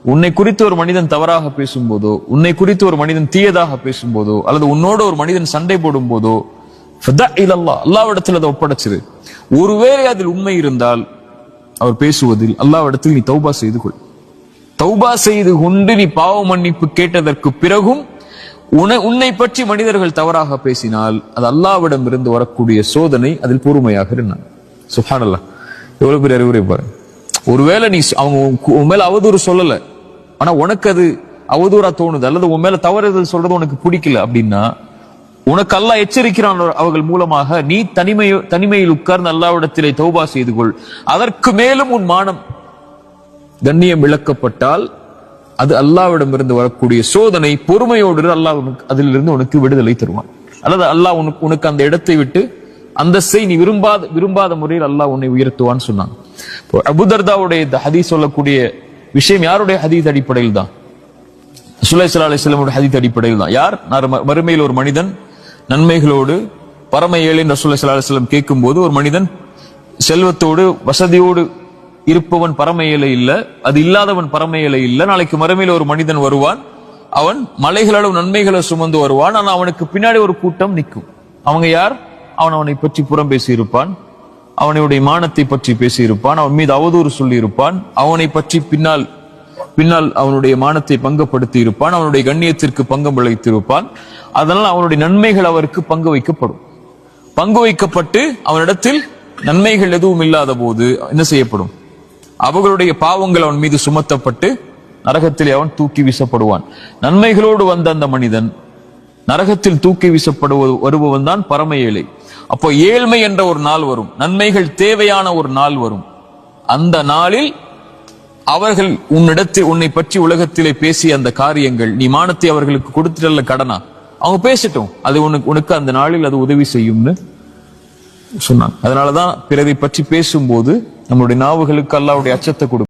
உன்னை குறித்து ஒரு மனிதன் தவறாக பேசும்போதோ, உன்னை குறித்து ஒரு மனிதன் தீயதாக பேசும்போதோ, அல்லது உன்னோட ஒரு மனிதன் சண்டை போடும் போதோ அல்லாஹ்விடத்தில் அதை ஒப்படைச்சிரு. ஒருவேளை அதில் உண்மை இருந்தால் அவர் பேசுவதில் அல்லாஹ்விடத்தில் நீ தௌபா செய்து கொள். தௌபா செய்து கொண்டு நீ பாவ மன்னிப்பு கேட்டதற்கு பிறகும் உன்னை பற்றி மனிதர்கள் தவறாக பேசினால் அது அல்லாஹ்விடம் இருந்து வரக்கூடிய சோதனை. அதில் பொறுமையாக இருந்தான். சுப்ஹானல்லாஹ், எவ்வளவு பெரிய அறிவுரை பாரு. ஒருவேளை நீ அவங்க உன் மேல அவதூறு சொல்லல, ஆனா உனக்கு அது அவதூறா தோணுது, அல்லது உன் மேல தவறுதல் சொல்றது உனக்கு பிடிக்கல அப்படின்னா உனக்கு அல்லாஹ் எச்சரிக்கிறான். அவர்கள் மூலமாக நீ தனிமையில் உட்கார்ந்து அல்லாஹ்விடத்திலே தௌபா செய்து கொள். அதற்கு மேலும் உன் மானம் கண்ணியம் இழக்கப்பட்டால் அது அல்லாஹ்விடம் இருந்து வரக்கூடிய சோதனை. பொறுமையோடு அல்லாஹ் அதிலிருந்து உனக்கு விடுதலை தருவான். அல்லது அல்லாஹ் உனக்கு அந்த இடத்தை விட்டு அந்தஸ்தை நீ விரும்பாத முறையில் அல்லாஹ் உன்னை உயர்த்துவான்னு சொன்னாங்க. அபூதர்தாவுடைய இந்த ஹதீஸ் சொல்லக்கூடிய விஷயம் யாருடைய ஹதீஸ் அடிப்படையில் தான்? ரசூலுல்லாஹி ஸல்லல்லாஹு அலைஹி வஸல்லம் ஹதீஸ் அடிப்படையில் தான். யார் மறுமையில் ஒரு மனிதன் நன்மைகளோடு பரம ஏழை ரசூலுல்லாஹி ஸல்லல்லாஹு அலைஹி வஸல்லம் கேட்கும்போது, ஒரு மனிதன் செல்வத்தோடு வசதியோடு இருப்பவன் பரம ஏழை இல்ல, அது இல்லாதவன் பரம ஏழை இல்ல. நாளைக்கு மறுமையில் ஒரு மனிதன் வருவான், அவன் மலைகளளவு நன்மைகளை சுமந்து வருவான். ஆனா அவனுக்கு பின்னாடி ஒரு கூட்டம் நிற்கும். அவங்க யார்? அவனை பற்றி புறம் பேசி இருப்பான், அவனுடைய மானத்தை பற்றி பேசி இருப்பான், அவன் மீது அவதூறு சொல்லி இருப்பான், அவனை பற்றி பின்னால் அவனுடைய மானத்தை பங்கப்படுத்தி இருப்பான், அவனுடைய கண்ணியத்திற்கு பங்கம் விளைத்திருப்பான். அதனால் அவனுடைய நன்மைகள் அவருக்கு பங்கு வைக்கப்பட்டு அவனிடத்தில் நன்மைகள் எதுவும் இல்லாத போது என்ன செய்யப்படும்? அவர்களுடைய பாவங்கள் அவன் மீது சுமத்தப்பட்டு நரகத்தில் அவன் தூக்கி வீசப்படுவான். நன்மைகளோடு வந்த அந்த மனிதன் நரகத்தில் தூக்கி வருபவன் தான் பரம ஏழை. அப்போ ஏழ்மை என்ற ஒரு நாள் வரும், நன்மைகள் தேவையான ஒரு நாள் வரும். அந்த நாளில் அவர்கள் உன்னை பற்றி உலகத்திலே பேசிய அந்த காரியங்கள், நீ மானத்தை அவர்களுக்கு கொடுத்துட்டல்ல கடனா, அவங்க பேசட்டும், அது உனக்கு அந்த நாளில் அது உதவி செய்யும்னு சொன்னாங்க. அதனாலதான் பிறரை பற்றி பேசும்போது நம்முடைய நாவுகளுக்கு அல்லாஹ்வுடைய அச்சத்தை கொடுக்கும்.